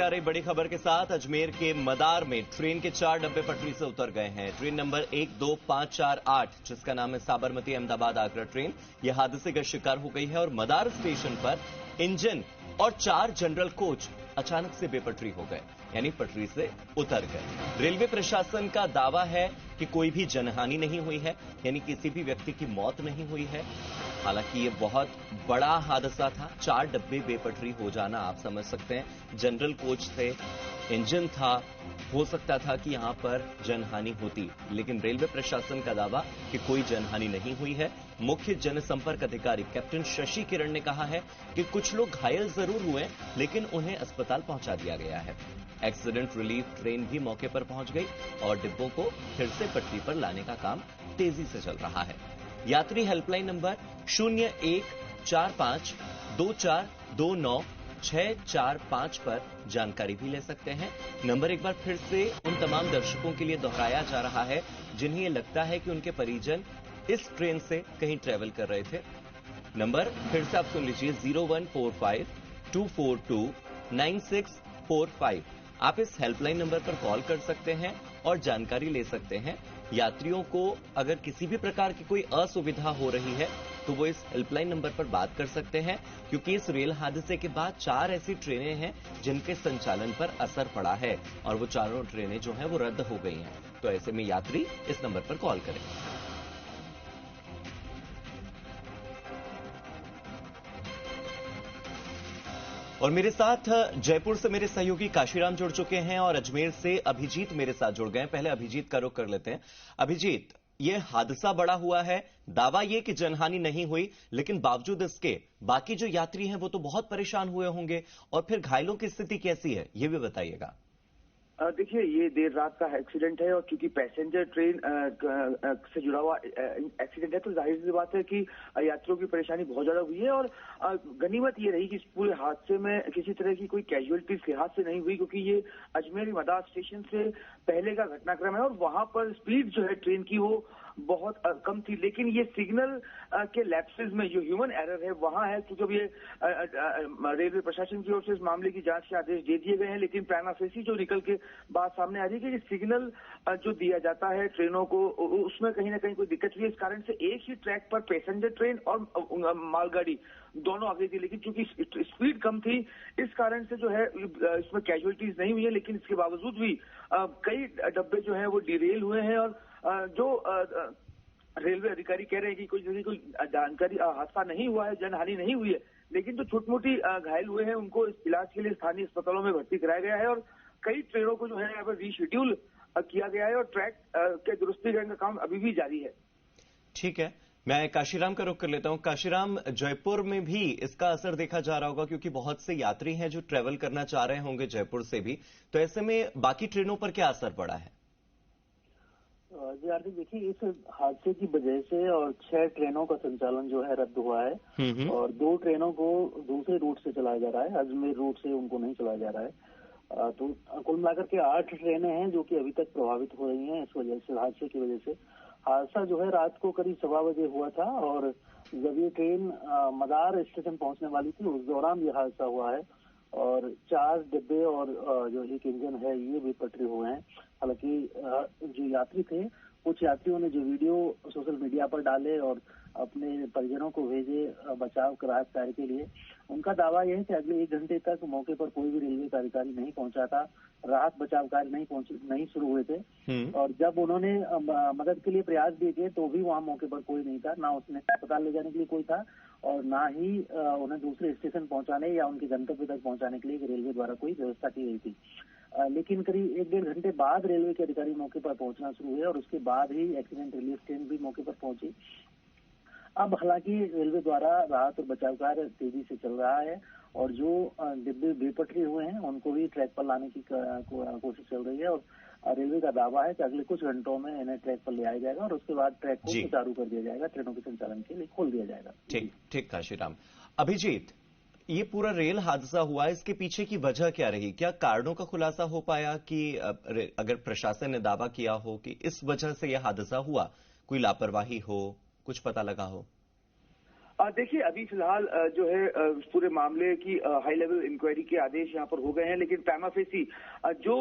आ रही बड़ी खबर के साथ अजमेर के मदार में ट्रेन के 4 डब्बे पटरी से उतर गए हैं। ट्रेन नंबर 12548 जिसका नाम है साबरमती अहमदाबाद आगरा ट्रेन, यह हादसे का शिकार हो गई है और मदार स्टेशन पर इंजन और 4 जनरल कोच अचानक से बेपटरी हो गए, यानी पटरी से उतर गए। रेलवे प्रशासन का दावा है कि कोई भी जनहानि नहीं हुई है, यानी किसी भी व्यक्ति की मौत नहीं हुई है। हालांकि ये बहुत बड़ा हादसा था। 4 डब्बे बेपटरी हो जाना आप समझ सकते हैं। जनरल कोच थे, इंजन था, हो सकता था कि यहां पर जनहानि होती, लेकिन रेलवे प्रशासन का दावा कि कोई जनहानि नहीं हुई है। मुख्य जनसंपर्क अधिकारी कैप्टन शशि किरण ने कहा है कि कुछ लोग घायल जरूर हुए, लेकिन उन्हें अस्पताल पहुंचा दिया गया है। एक्सीडेंट रिलीफ ट्रेन भी मौके पर पहुंच गई और डिब्बों को फिर से पटरी पर लाने का काम तेजी से चल रहा है। यात्री हेल्पलाइन नंबर 01452429 पर जानकारी भी ले सकते हैं। नंबर एक बार फिर से उन तमाम दर्शकों के लिए दोहराया जा रहा है जिन्हें यह लगता है कि उनके परिजन इस ट्रेन से कहीं ट्रेवल कर रहे थे। नंबर फिर से आप सुन लीजिए 01452429 आप इस हेल्पलाइन नंबर पर कॉल कर सकते हैं और जानकारी ले सकते हैं। यात्रियों को अगर किसी भी प्रकार की कोई असुविधा हो रही है तो वो इस हेल्पलाइन नंबर पर बात कर सकते हैं, क्योंकि इस रेल हादसे के बाद 4 ऐसी ट्रेनें हैं जिनके संचालन पर असर पड़ा है और वो चारों ट्रेनें जो हैं वो रद्द हो गई हैं। तो ऐसे में यात्री इस नंबर पर कॉल करें। और मेरे साथ जयपुर से मेरे सहयोगी काशीराम जुड़ चुके हैं और अजमेर से अभिजीत मेरे साथ जुड़ गए हैं। पहले अभिजीत का रुख कर लेते हैं। अभिजीत, ये हादसा बड़ा हुआ है, दावा ये कि जनहानि नहीं हुई, लेकिन बावजूद इसके बाकी जो यात्री हैं वो तो बहुत परेशान हुए होंगे, और फिर घायलों की स्थिति कैसी है ये भी बताइएगा। देखिए, ये देर रात का एक्सीडेंट है और क्योंकि पैसेंजर ट्रेन से जुड़ा हुआ एक्सीडेंट है तो जाहिर सी बात है कि यात्रियों की परेशानी बहुत ज्यादा हुई है। और गनीमत ये रही कि इस पूरे हादसे में किसी तरह की कोई कैजुअलिटीज लिहाज से नहीं हुई, क्योंकि ये अजमेर मदार स्टेशन से पहले का घटनाक्रम है और वहां पर स्पीड जो है ट्रेन की वो बहुत कम थी। लेकिन ये सिग्नल के लैप्सेस में जो ह्यूमन एरर है वहां है, क्योंकि अब ये रेलवे प्रशासन की ओर से इस मामले की जांच के आदेश दे दिए गए हैं। लेकिन प्राइमा फेसी जो निकल के बात सामने आ रही है कि सिग्नल जो दिया जाता है ट्रेनों को उसमें कहीं ना कहीं कोई दिक्कत हुई है। इस कारण से एक ही ट्रैक पर पैसेंजर ट्रेन और मालगाड़ी दोनों आ गई थी, लेकिन चूंकि स्पीड कम थी इस कारण से जो है इसमें कैजुअलिटीज नहीं हुई है। लेकिन इसके बावजूद भी कई डब्बे जो है वो डिरेल हुए हैं और जो रेलवे अधिकारी कह रहे हैं कि कोई जानकारी हादसा नहीं हुआ है, जनहानि नहीं हुई है, लेकिन जो छोटी मोटी घायल हुए हैं उनको इलाज के लिए स्थानीय अस्पतालों में भर्ती कराया गया है और कई ट्रेनों को जो है यहाँ पर रीशेड्यूल किया गया है और ट्रैक के दुरुस्तीकरण का काम अभी भी जारी है। ठीक है, मैं काशीराम का रुख कर लेता हूं। काशीराम, जयपुर में भी इसका असर देखा जा रहा होगा क्योंकि बहुत से यात्री हैं जो ट्रेवल करना चाह रहे होंगे जयपुर से भी, तो ऐसे में बाकी ट्रेनों पर क्या असर पड़ा है? जी आरती, देखिए, इस हादसे की वजह से और 6 ट्रेनों का संचालन जो है रद्द हुआ है और 2 ट्रेनों को दूसरे रूट से चलाया जा रहा है, अजमेर रूट से उनको नहीं चलाया जा रहा है। तो कुल मिलाकर के 8 ट्रेनें हैं जो कि अभी तक प्रभावित हो रही हैं इस वजह से, हादसे की वजह से। हादसा जो है रात को करीब 1:15 बजे हुआ था और जब ये ट्रेन मदार स्टेशन पहुंचने वाली थी उस दौरान ये हादसा हुआ है और 4 डिब्बे और जो एक इंजन है ये भी पटरी हुए हैं। हालांकि जो यात्री थे, कुछ यात्रियों ने जो वीडियो सोशल मीडिया पर डाले और अपने परिजनों को भेजे बचाव राहत कार्य के लिए, उनका दावा यह है कि अगले 1 घंटे तक मौके पर कोई भी रेलवे का अधिकारी नहीं पहुंचा था, राहत बचाव कार्य नहीं शुरू हुए थे और जब उन्होंने मदद के लिए प्रयास भी किए तो भी वहां मौके पर कोई नहीं था, ना उसने अस्पताल ले जाने के लिए कोई था और ना ही उन्हें दूसरे स्टेशन पहुंचाने या उनके गंतव्य तक पहुंचाने के लिए रेलवे द्वारा कोई व्यवस्था की गई थी। लेकिन करीब 1-1.5 घंटे बाद रेलवे के अधिकारी मौके पर पहुंचना शुरू हुए और उसके बाद ही एक्सीडेंट रिलीफ ट्रेन भी मौके पर पहुंची। अब हालांकि रेलवे द्वारा राहत और बचाव कार्य तेजी से चल रहा है और जो डिब्बे बेपटरी हुए हैं उनको भी ट्रैक पर लाने की कोशिश चल रही है और रेलवे का दावा है कि अगले कुछ घंटों में इन्हें ट्रैक पर ले आया जाएगा और उसके बाद ट्रैक को सुचारू कर दिया जाएगा, ट्रेनों के संचालन के लिए खोल दिया जाएगा। ठीक काशीराम। अभिजीत, ये पूरा रेल हादसा हुआ, इसके पीछे की वजह क्या रही? क्या कारणों का खुलासा हो पाया कि अगर प्रशासन ने दावा किया हो कि इस वजह से यह हादसा हुआ, कोई लापरवाही हो, कुछ पता लगा हो? देखिए अभी फिलहाल जो है पूरे मामले की हाई लेवल इंक्वायरी के आदेश यहाँ पर हो गए हैं, लेकिन प्राइमा फेसी जो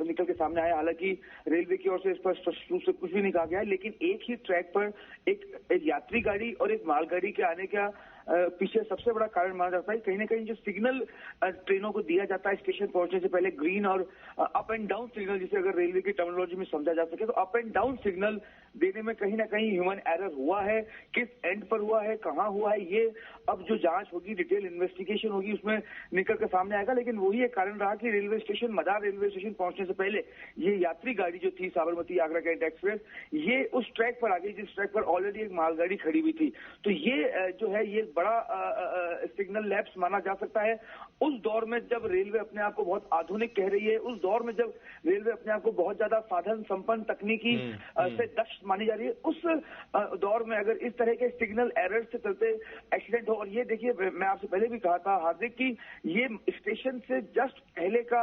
निकल के सामने आया, हालांकि रेलवे की ओर से इस पर स्पष्ट रूप से कुछ भी नहीं कहा गया है, लेकिन एक ही ट्रैक पर एक यात्री गाड़ी और एक मालगाड़ी के आने का पीछे सबसे बड़ा कारण माना जाता है। कहीं ना कहीं जो सिग्नल ट्रेनों को दिया जाता है स्टेशन पहुंचने से पहले, ग्रीन और अप एंड डाउन सिग्नल, जिसे अगर रेलवे की टर्मिनोलॉजी में समझा जा सके तो अप एंड डाउन सिग्नल देने में कहीं ना कहीं ह्यूमन एरर हुआ है। किस एंड पर हुआ है, कहां हुआ है, ये अब जो जांच होगी, डिटेल इन्वेस्टिगेशन होगी, उसमें निकल कर सामने आएगा। लेकिन वही एक कारण रहा कि रेलवे स्टेशन, मदार रेलवे स्टेशन पहुंचने से पहले ये यात्री गाड़ी जो थी साबरमती आगरा कैंट एक्सप्रेस, ये उस ट्रैक पर आ गई जिस ट्रैक पर ऑलरेडी एक मालगाड़ी खड़ी हुई थी। तो ये जो है ये बड़ा सिग्नल लैप्स माना जा सकता है। उस दौर में जब रेलवे अपने आप को बहुत आधुनिक कह रही है, उस दौर में जब रेलवे अपने आप को बहुत ज्यादा साधन संपन्न तकनीकी से दक्ष मानी जा रही है, उस दौर में अगर इस तरह के सिग्नल एरर से चलते एक्सीडेंट हो, और ये देखिए मैं आपसे पहले भी कहा था हार्दिक कि ये स्टेशन से जस्ट पहले का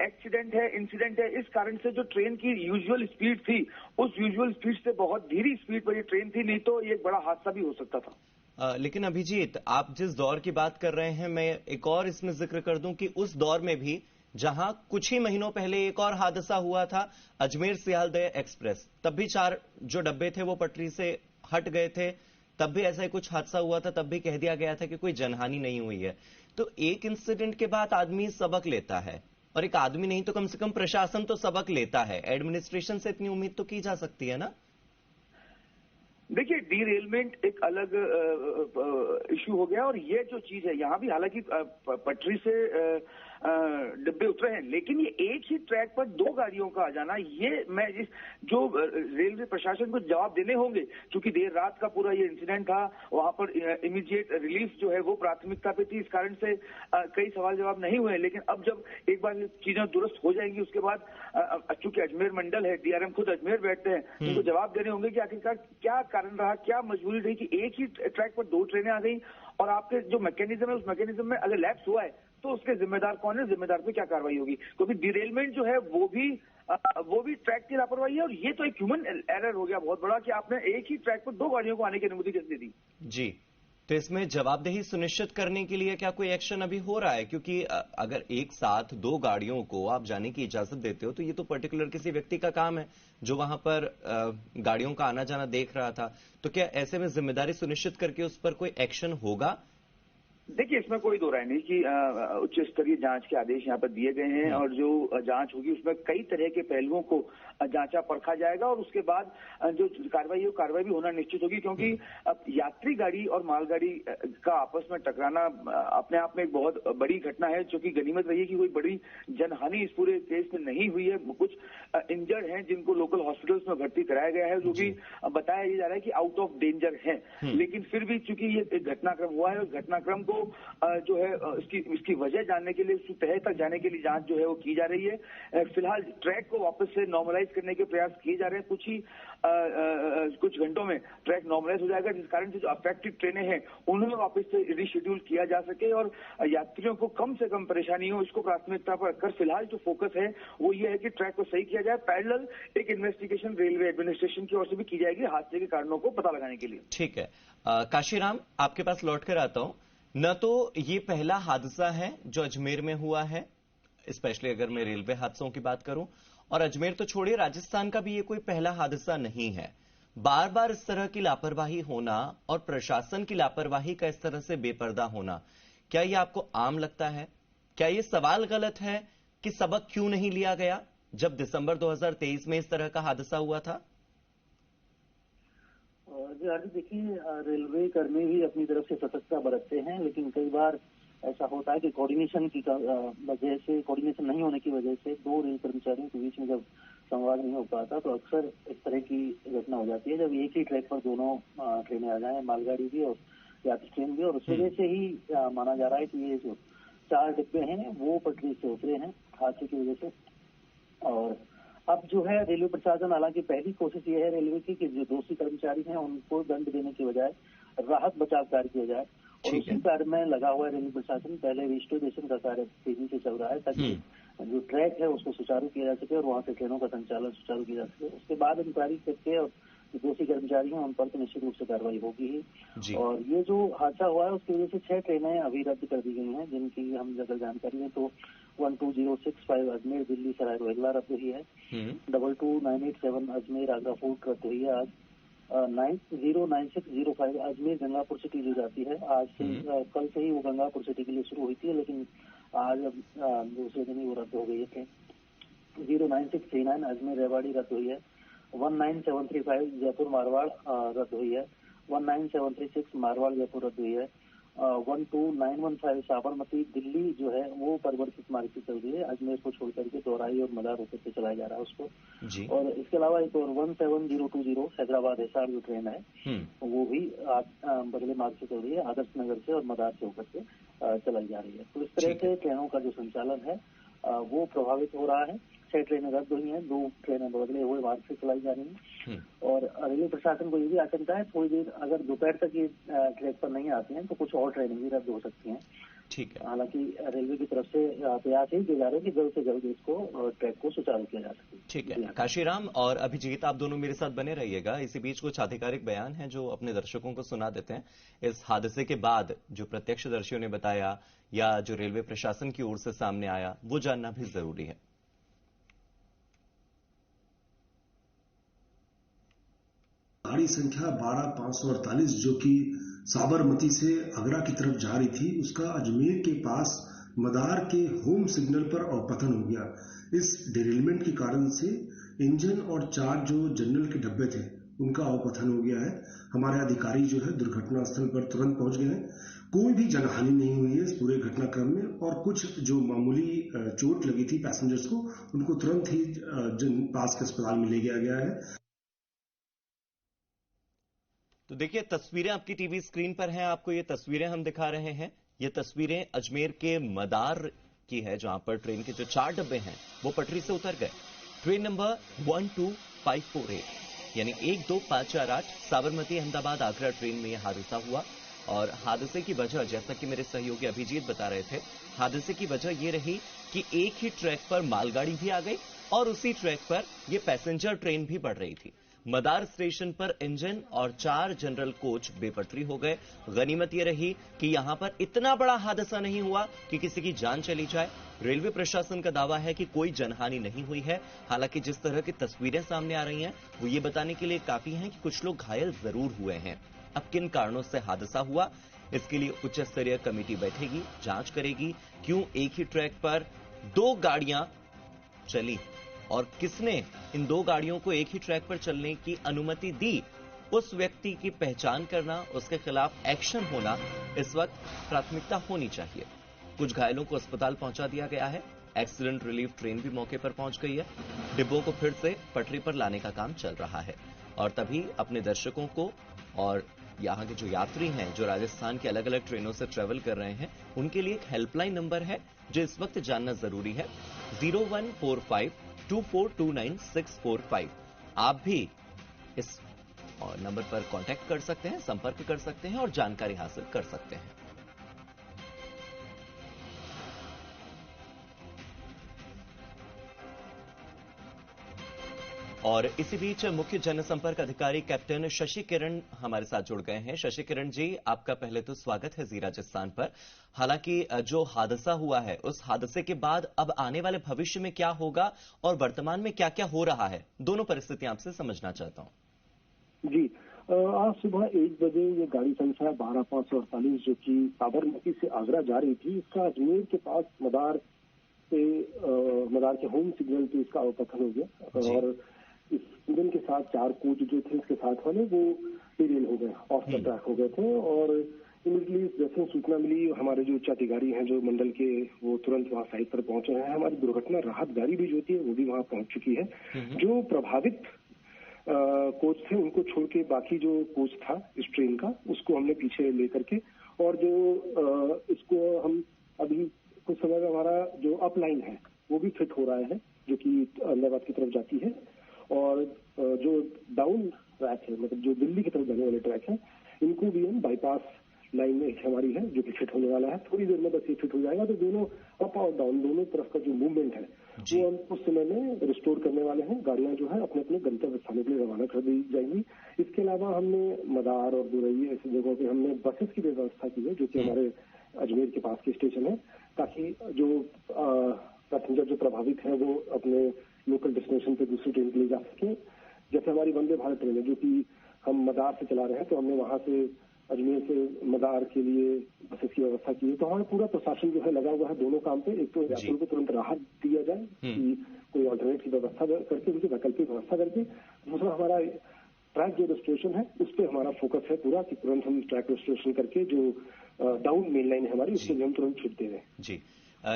एक्सीडेंट है, इंसिडेंट है। इस कारण से जो ट्रेन की यूजुअल स्पीड थी, उस यूजुअल स्पीड से बहुत धीमी स्पीड पर ये ट्रेन थी, नहीं तो ये एक बड़ा हादसा भी हो सकता था। लेकिन अभिजीत, आप जिस दौर की बात कर रहे हैं, मैं एक और इसमें जिक्र कर दूं कि उस दौर में भी जहां कुछ ही महीनों पहले एक और हादसा हुआ था, अजमेर सियालदह एक्सप्रेस, तब भी 4 जो डब्बे थे वो पटरी से हट गए थे, तब भी ऐसा ही कुछ हादसा हुआ था, तब भी कह दिया गया था कि कोई जनहानि नहीं हुई है। तो एक इंसिडेंट के बाद आदमी सबक लेता है, और एक आदमी नहीं तो कम से कम प्रशासन तो सबक लेता है। एडमिनिस्ट्रेशन से इतनी उम्मीद तो की जा सकती है ना? देखिए डीरेलमेंट एक अलग इश्यू हो गया, और ये जो चीज है यहाँ भी हालांकि पटरी से डिब्बे उतरे हैं, लेकिन ये एक ही ट्रैक पर 2 गाड़ियों का आ जाना, ये मैं जो रेलवे प्रशासन को जवाब देने होंगे, क्योंकि देर रात का पूरा ये इंसिडेंट था, वहां पर इमीडिएट रिलीफ जो है वो प्राथमिकता पे थी, इस कारण से कई सवाल जवाब नहीं हुए। लेकिन अब जब एक बार चीजें दुरुस्त हो जाएंगी, उसके बाद चूंकि अजमेर मंडल है, डीआरएम खुद अजमेर बैठते हैं, उनको जवाब देने होंगे कि आखिरकार क्या कारण रहा, क्या मजबूरी रही कि एक ही ट्रैक पर 2 ट्रेनें आ गई, और आपके जो मैकेनिज्म है उस मैकेनिज्म में अगर लैप्स हुआ है तो उसके जिम्मेदार कौन है, जिम्मेदार पे क्या कार्रवाई होगी। क्योंकि डिरेलमेंट जो है वो भी ट्रैक की लापरवाही है, और ये तो एक ह्यूमन एरर हो गया बहुत बड़ा कि आपने एक ही ट्रैक पर 2 गाड़ियों को आने की अनुमति कैसे दी। जी, तो इसमें जवाबदेही सुनिश्चित करने के लिए क्या कोई एक्शन अभी हो रहा है? क्योंकि अगर एक साथ 2 गाड़ियों को आप जाने की इजाजत देते हो तो ये तो पर्टिकुलर किसी व्यक्ति का काम है जो वहां पर गाड़ियों का आना जाना देख रहा था। तो क्या ऐसे में जिम्मेदारी सुनिश्चित करके उस पर कोई एक्शन होगा? देखिए इसमें कोई दो राय नहीं कि उच्च स्तरीय जांच के आदेश यहाँ पर दिए गए हैं, और जो जांच होगी उसमें कई तरह के पहलुओं को जांचा परखा जाएगा, और उसके बाद जो कार्रवाई है वो कार्रवाई भी होना निश्चित होगी। क्योंकि यात्री गाड़ी और मालगाड़ी का आपस में टकराना अपने आप में एक बहुत बड़ी घटना है, जो कि गनीमत रही है कि कोई बड़ी जनहानि इस पूरे केस में नहीं हुई है। कुछ इंजर्ड हैं जिनको लोकल हॉस्पिटल्स में भर्ती कराया गया है, जो कि बताया जा रहा है कि आउट ऑफ डेंजर है। लेकिन फिर भी चूंकि ये एक घटनाक्रम हुआ है, उस घटनाक्रम को जो है इसकी वजह जानने के लिए, उसकी तह तक जाने के लिए जांच जो है वो की जा रही है। फिलहाल ट्रैक को वापस से नॉर्मलाइज करने के प्रयास किए जा रहे हैं। कुछ घंटों में ट्रैक नॉर्मलाइज हो जाएगा, जिस कारण से जो अफेक्टेड ट्रेनें हैं उन्हें वापस से रिशेड्यूल किया जा सके और यात्रियों को कम से कम परेशानी हो, इसको प्राथमिकता पर रखकर फिलहाल जो फोकस है वो ये है कि ट्रैक को सही किया जाए। पैरेलल एक इन्वेस्टिगेशन रेलवे एडमिनिस्ट्रेशन की ओर से भी की जाएगी हादसे के कारणों को पता लगाने के लिए। ठीक है, काशीराम आपके पास लौट कर आता हूं। न तो ये पहला हादसा है जो अजमेर में हुआ है, स्पेशली अगर मैं रेलवे हादसों की बात करूं, और अजमेर तो छोड़िए राजस्थान का भी ये कोई पहला हादसा नहीं है। बार बार इस तरह की लापरवाही होना और प्रशासन की लापरवाही का इस तरह से बेपर्दा होना, क्या ये आपको आम लगता है? क्या ये सवाल गलत है कि सबक क्यों नहीं लिया गया जब दिसंबर 2023 में इस तरह का हादसा हुआ था? जी आरती, देखिए रेलवे कर्मी भी अपनी तरफ से सतर्कता बरतते हैं, लेकिन कई बार ऐसा होता है कि कोऑर्डिनेशन की वजह से, कोऑर्डिनेशन नहीं होने की वजह से 2 रेल कर्मचारियों के बीच में जब संवाद नहीं हो पाता तो अक्सर इस तरह की घटना हो जाती है। जब एक ही ट्रैक पर दोनों ट्रेनें आ जाएं, मालगाड़ी भी और यात्री ट्रेन भी, और उस वजह से ही माना जा रहा है कि ये जो 4 डिब्बे हैं वो पटरी से उतरे हैं हादसे की वजह से। और अब जो है रेलवे प्रशासन, हालांकि पहली कोशिश ये है रेलवे की कि जो दोषी कर्मचारी हैं उनको दंड देने की बजाय राहत बचाव कार्य किया जाए, और उसी कार्य में लगा हुआ है रेलवे प्रशासन। पहले रिस्टोरेशन का कार्य तेजी से चल रहा है ताकि जो ट्रैक है उसको सुचारू किया जा सके और वहां से ट्रेनों का संचालन सुचारू किया जा सके। उसके बाद इंक्वायरी करके और दोषी कर्मचारी हैं उन पर तो निश्चित रूप से कार्रवाई होगी जी। ही। और ये जो हादसा हुआ है उसकी वजह से 6 ट्रेनें अभी रद्द कर दी गई हैं, जिनकी हम अगर जानकारी है तो 12065 अजमेर दिल्ली सराय रोहिल्ला रद्द हुई है, 22987 अजमेर आगरा फोर्ट रद्द हुई है आज, 09605 अजमेर गंगापुर सिटी जो जाती है आज से कल से ही वो गंगापुर सिटी के लिए शुरू हुई थी, लेकिन आज दूसरे दिन ही वो रद्द हो गई है। 09639 अजमेर रेवाड़ी रद्द हुई है, 19735 जयपुर मारवाड़ रद्द हुई है, 19736 मारवाड़ जयपुर रद्द हुई है, 12915 साबरमती दिल्ली जो है वो परिवर्तित मार्ग से चल रही है, अजमेर को छोड़ करके दोराई और मदार होकर से चलाया जा रहा है उसको जी। और इसके अलावा एक और 17020 हैदराबाद हिसार जो ट्रेन है वो भी बदले मार्ग से चल रही है, आदर्श नगर से और मदार से होकर के चलाई जा रही है। तो इस तरह से ट्रेनों का जो संचालन है वो प्रभावित हो रहा है। 6 ट्रेनें रद्द हुई हैं, 2 ट्रेनें बदले हुए मार्ग से चलाई जा रही हैं और रेलवे प्रशासन को ये भी आशंका है थोड़ी देर अगर दोपहर तक ये ट्रैक पर नहीं आते हैं तो कुछ और ट्रेनें भी रद्द हो सकती हैं। ठीक है। हालांकि रेलवे की तरफ से प्रयास ही किए जा रहे हैं कि जल्द से जल्द इसको ट्रैक को सुचारू किया जा सके। ठीक है। काशीराम और अभिजीत आप दोनों मेरे साथ बने रहिएगा। इसी बीच कुछ आधिकारिक बयान है जो अपने दर्शकों को सुना देते हैं। इस हादसे के बाद जो प्रत्यक्षदर्शियों ने बताया या जो रेलवे प्रशासन की ओर से सामने आया वो जानना भी जरूरी है। गाड़ी संख्या 12548 जो कि साबरमती से आगरा की तरफ जा रही थी उसका अजमेर के पास मदार के होम सिग्नल पर अवपतन हो गया। इस डिरेलमेंट के कारण से इंजन और 4 जो जनरल के डब्बे थे उनका अवपतन हो गया है। हमारे अधिकारी जो है दुर्घटना स्थल पर तुरंत पहुंच गए हैं। कोई भी जनहानि नहीं हुई है इस पूरे घटनाक्रम में और कुछ जो मामूली चोट लगी थी पैसेंजर्स को उनको तुरंत ही पास के अस्पताल में ले गया गया है। तो देखिए तस्वीरें आपकी टीवी स्क्रीन पर हैं, आपको ये तस्वीरें हम दिखा रहे हैं। ये तस्वीरें अजमेर के मदार की है जहां पर ट्रेन के जो 4 डब्बे हैं वो पटरी से उतर गए। ट्रेन नंबर 12548 यानी 12548 साबरमती अहमदाबाद आगरा ट्रेन में यह हादसा हुआ और हादसे की वजह जैसा कि मेरे सहयोगी अभिजीत बता रहे थे, हादसे की वजह यह रही कि एक ही ट्रैक पर मालगाड़ी भी आ गई और उसी ट्रैक पर यह पैसेंजर ट्रेन भी बढ़ रही थी। मदार स्टेशन पर इंजन और 4 जनरल कोच बेपटरी हो गए। गनीमत यह रही कि यहां पर इतना बड़ा हादसा नहीं हुआ कि किसी की जान चली जाए। रेलवे प्रशासन का दावा है कि कोई जनहानि नहीं हुई है। हालांकि जिस तरह की तस्वीरें सामने आ रही हैं वो ये बताने के लिए काफी हैं कि कुछ लोग घायल जरूर हुए हैं। अब किन कारणों से हादसा हुआ इसके लिए उच्च स्तरीय कमेटी बैठेगी, जांच करेगी क्यों एक ही ट्रैक पर 2 गाड़ियां चली और किसने इन 2 गाड़ियों को एक ही ट्रैक पर चलने की अनुमति दी। उस व्यक्ति की पहचान करना, उसके खिलाफ एक्शन होना इस वक्त प्राथमिकता होनी चाहिए। कुछ घायलों को अस्पताल पहुंचा दिया गया है। एक्सीडेंट रिलीफ ट्रेन भी मौके पर पहुंच गई है। डिब्बों को फिर से पटरी पर लाने का काम चल रहा है और तभी अपने दर्शकों को और यहाँ के जो यात्री हैं जो राजस्थान के अलग अलग ट्रेनों से ट्रेवल कर रहे हैं उनके लिए एक हेल्पलाइन नंबर है जो इस वक्त जानना जरूरी है, 0145242965। आप भी इस नंबर पर कांटेक्ट कर सकते हैं, संपर्क कर सकते हैं और जानकारी हासिल कर सकते हैं। और इसी बीच मुख्य जनसंपर्क अधिकारी कैप्टन शशि किरण हमारे साथ जुड़ गए हैं। शशि किरण जी, आपका पहले तो स्वागत है जी राजस्थान पर। हालांकि जो हादसा हुआ है उस हादसे के बाद अब आने वाले भविष्य में क्या होगा और वर्तमान में क्या क्या हो रहा है, दोनों परिस्थितियां आपसे समझना चाहता हूं। जी, आज सुबह 1 बजे ये गाड़ी संख्या 12548 जो कि साबरमती से आगरा जा रही थी, इसका अजमेर के पास मदार के होम सिग्नल पे इसका अवपतन हो गया और इस इंजन के साथ 4 कोच जो थे इसके साथ वाले वो डिरेल हो गए, ऑफ द ट्रैक हो गए थे और इमीडिएटली जैसे सूचना मिली हमारे जो उच्च अधिकारी हैं जो मंडल के वो तुरंत वहाँ साइट पर पहुंचे हैं। हमारी दुर्घटना राहत गाड़ी भी जो थी वो भी वहाँ पहुंच चुकी है। जो प्रभावित कोच थे उनको छोड़ के बाकी जो कोच था इस ट्रेन का उसको हमने पीछे लेकर के और जो इसको हम अभी कुछ समय में हमारा जो अपलाइन है वो भी फिट हो रहा है जो कि अहमदाबाद की तरफ जाती है और जो डाउन ट्रैक है मतलब जो दिल्ली की तरफ जाने वाले ट्रैक है इनको भी हम बाईपास लाइन में हमारी है जो कि फिट होने वाला है। थोड़ी देर में बस ये फिट हो जाएगा तो दोनों अप और डाउन दोनों तरफ का जो मूवमेंट है वो हम कुछ समय में रिस्टोर करने वाले हैं। गाड़ियां जो है अपने अपने गंतव्य स्थानों के लिए रवाना कर दी जाएंगी। इसके अलावा हमने मदार और दुरई ऐसी जगहों पे हमने बसेस की व्यवस्था की है, जो कि हमारे अजमेर के पास के स्टेशन है, ताकि जो पैसेंजर जो प्रभावित है वो अपने लोकल डेस्टिनेशन पे दूसरी ट्रेन के लिए जा सके। जैसे हमारी वंदे भारत ट्रेन है, जो कि हम मदार से चला रहे हैं, तो हमने वहां से अजमेर से मदार के लिए बसेस की व्यवस्था की है। तो हमारा पूरा प्रशासन जो है लगा हुआ है दोनों काम पे। एक तो यात्रियों को तुरंत राहत दिया जाए कि कोई ऑल्टरनेट की व्यवस्था करके, उनकी वैकल्पिक व्यवस्था करके। दूसरा, हमारा ट्रैक जो रेस्टोरेशन है उस पर हमारा फोकस है पूरा कि तुरंत हम ट्रैक रेस्टोरेशन करके जो डाउन मेन लाइन है हमारी, उसके लिए हम तुरंत छूट दे रहे हैं। जी,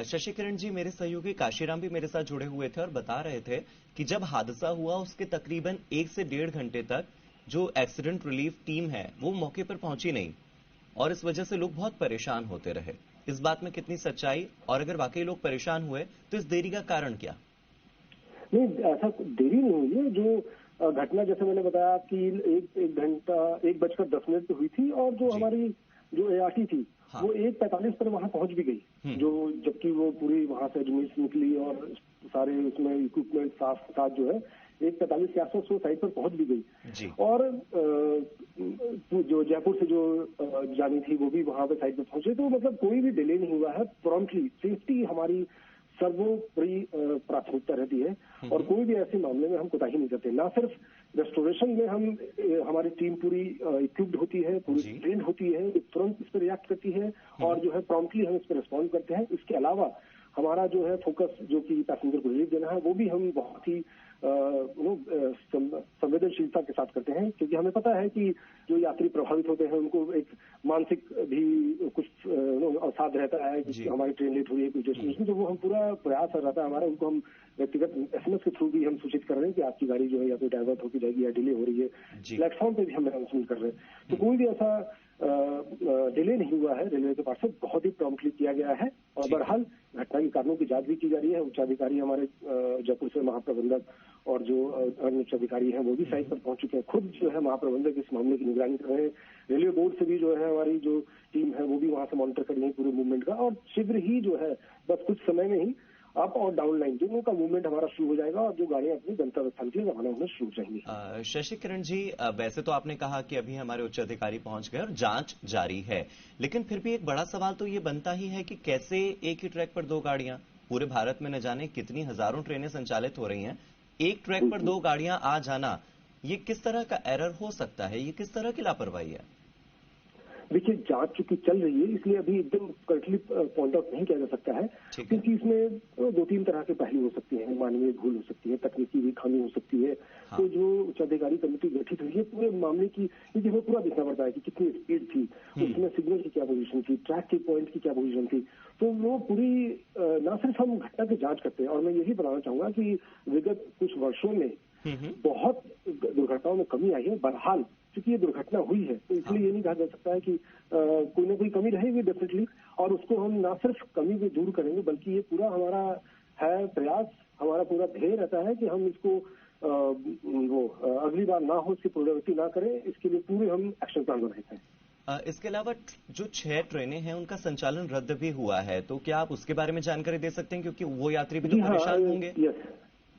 शशि किरण जी, मेरे सहयोगी काशीराम भी मेरे साथ जुड़े हुए थे और बता रहे थे कि जब हादसा हुआ उसके तकरीबन 1 से 1.5 घंटे तक जो एक्सीडेंट रिलीफ टीम है वो मौके पर पहुंची नहीं और इस वजह से लोग बहुत परेशान होते रहे। इस बात में कितनी सच्चाई, और अगर वाकई लोग परेशान हुए तो इस देरी का कारण क्या? नहीं, ऐसा देरी नहीं हुई है। जो घटना जैसे मैंने बताया कि 1:10 पे हुई थी, और जो हमारी जो ART थी वो 1:45 पर वहां पहुंच भी गई, जो जबकि वो पूरी वहां से अजमेर से निकली और सारे उसमें इक्विपमेंट साथ जो है 1:45 के आसपास वो साइड पर पहुंच भी गई। और जो जयपुर से जो जानी थी वो भी वहां पे साइड पे पहुंचे। तो मतलब कोई भी डिले नहीं हुआ है। प्रॉम्प्टली सेफ्टी हमारी सर्वोपरि प्राथमिकता रहती है और कोई भी ऐसे मामले में हम कोताही नहीं करते। ना सिर्फ रेस्टोरेशन में हमारी टीम पूरी इक्विप्ड होती है, पूरी ट्रेन होती है, तुरंत इस पर रिएक्ट करती है और जो है प्रॉम्प्टली हम इस पर रिस्पॉन्ड करते हैं। इसके अलावा हमारा जो है फोकस जो कि पैसेंजर को रिलीफ देना है वो भी हम बहुत ही संवेदनशीलता के साथ करते हैं, क्योंकि हमें पता है कि जो यात्री प्रभावित होते हैं उनको एक मानसिक भी कुछ अवसाद रहता है कि हमारी ट्रेन लेट हुई है कुछ डेस्टिनेशन। तो वो हम पूरा प्रयास रहता है हमारा, उनको हम व्यक्तिगत SMS के थ्रू भी हम सूचित कर रहे हैं कि आपकी गाड़ी जो है या तो डाइवर्ट होकर जाएगी या डिले हो रही है। प्लेटफॉर्म पे भी हम अनाउंसमेंट कर रहे हैं। तो कोई भी ऐसा डिले नहीं हुआ है। रेलवे के पास से बहुत ही प्रॉम्प्टली किया गया है और बहरहाल घटना के कारणों की जांच भी की जा रही है। उच्चाधिकारी हमारे जयपुर से महाप्रबंधक और जो अन्य उच्चाधिकारी हैं वो भी साइट पर पहुंच चुके हैं। खुद जो है महाप्रबंधक इस मामले की निगरानी कर रहे हैं। रेलवे बोर्ड से भी जो है हमारी जो टीम है वो भी वहां से मॉनिटर कर रही है पूरे मूवमेंट का, और शीघ्र ही जो है बस कुछ समय में ही अप और डाउन लाइन दोनों का मूवमेंट हमारा शुरू हो जाएगा और जो गाड़ियां अपने गंतव्य स्थान के लिए रवाना होना शुरू हो जाएंगी। शशि किरण जी, वैसे तो आपने कहा कि अभी हमारे उच्च अधिकारी पहुंच गए और जांच जारी है, लेकिन फिर भी एक बड़ा सवाल तो ये बनता ही है कि कैसे एक ही ट्रैक पर 2 गाड़ियां, पूरे भारत में न जाने कितनी हजारों ट्रेनें संचालित हो रही हैं, एक ट्रैक पर 2 गाड़ियां आ जाना, ये किस तरह का एरर हो सकता है? ये किस तरह की लापरवाही है? देखिए, जांच चूंकि चल रही है इसलिए अभी एकदम करेक्टली पॉइंट आउट नहीं किया जा सकता है, क्योंकि इसमें 2-3 तरह के पहलू हो सकते हैं। मानवीय भूल हो सकती है, तकनीकी भी खामी हो सकती है। तो जो उच्चाधिकारी कमेटी गठित हुई है पूरे मामले की, क्योंकि वो पूरा देखना पड़ता है कि कितनी स्पीड थी, उसमें सिग्नल की क्या पोजीशन थी, ट्रैक के पॉइंट की क्या पोजीशन थी। तो वो पूरी न सिर्फ हम घटना की जांच करते हैं, और मैं यही बताना चाहूंगा कि विगत कुछ वर्षों में बहुत दुर्घटनाओं में कमी आई है। बहरहाल क्योंकि ये दुर्घटना हुई है तो इसलिए ये नहीं कहा जा सकता है कि कोई ना कोई कमी रहेगी डेफिनेटली, और उसको हम ना सिर्फ कमी को दूर करेंगे बल्कि ये पूरा हमारा है प्रयास, हमारा पूरा ध्येय रहता है कि हम इसको अगली बार ना हो, इसकी पुनरावृत्ति ना करें, इसके लिए पूरे हम एक्शन प्लान बनाते हैं। इसके अलावा जो 6 ट्रेनें हैं उनका संचालन रद्द भी हुआ है, तो क्या आप उसके बारे में जानकारी दे सकते हैं, क्योंकि वो यात्री भी तो परेशान होंगे?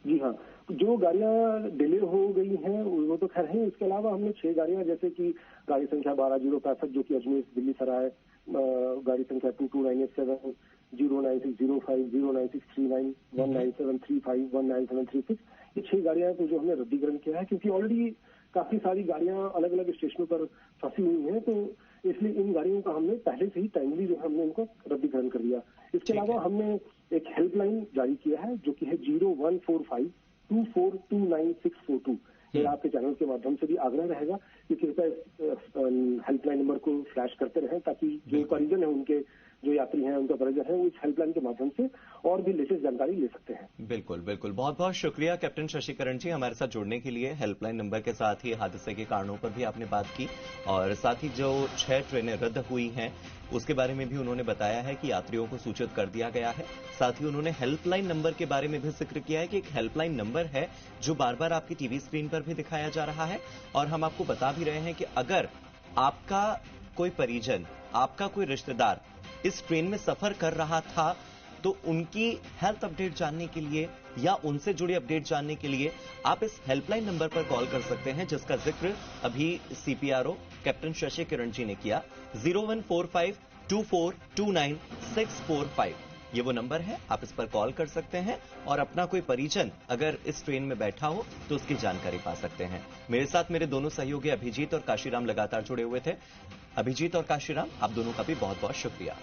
जी हाँ, जो गाड़ियां डिले हो गई हैं वो तो खैर है। इसके अलावा हमने 6 गाड़ियां, जैसे कि गाड़ी संख्या 12065 जो कि अजमेर से दिल्ली सराय, गाड़ी संख्या 229870, 09605, 09639, 19735, 19736, ये 6 गाड़ियां तो जो हमने रद्दीकरण किया है, क्योंकि ऑलरेडी काफी सारी गाड़ियां अलग अलग स्टेशनों पर फंसी हुई हैं। तो इसलिए इन गाड़ियों का हमने पहले से ही टाइमली जो हमने इनको रद्दीकरण कर दिया। इसके अलावा हमने एक हेल्पलाइन जारी किया है जो कि है 01452429 मेरा आपके चैनल के माध्यम से भी आग्रह रहेगा कि कृपया हेल्पलाइन नंबर को फ्लैश करते रहें, ताकि जो परिजन है उनके, जो यात्री हैं उनका परिजन है, वो इस हेल्पलाइन के माध्यम से और भी लेटेस्ट जानकारी ले सकते हैं। बिल्कुल बिल्कुल, बहुत बहुत शुक्रिया कैप्टन शशि किरण जी हमारे साथ जुड़ने के लिए। हेल्पलाइन नंबर के साथ ही हादसे के कारणों पर भी आपने बात की और साथ ही जो 6 ट्रेनें रद्द हुई हैं उसके बारे में भी उन्होंने बताया है कि यात्रियों को सूचित कर दिया गया है। साथ ही उन्होंने हेल्पलाइन नंबर के बारे में भी जिक्र किया है कि एक हेल्पलाइन नंबर है जो बार बार आपकी टीवी स्क्रीन पर भी दिखाया जा रहा है, और हम आपको बता भी रहे हैं कि अगर आपका कोई परिजन, आपका कोई रिश्तेदार इस ट्रेन में सफर कर रहा था तो उनकी हेल्थ अपडेट जानने के लिए या उनसे जुड़ी अपडेट जानने के लिए आप इस हेल्पलाइन नंबर पर कॉल कर सकते हैं, जिसका जिक्र अभी सीपीआरओ कैप्टन शशि किरण जी ने किया। 014524294645 ये वो नंबर है, आप इस पर कॉल कर सकते हैं और अपना कोई परिजन अगर इस ट्रेन में बैठा हो तो उसकी जानकारी पा सकते हैं। मेरे साथ मेरे दोनों सहयोगी अभिजीत और काशीराम लगातार जुड़े हुए थे। अभिजीत और काशीराम, आप दोनों का भी बहुत बहुत शुक्रिया।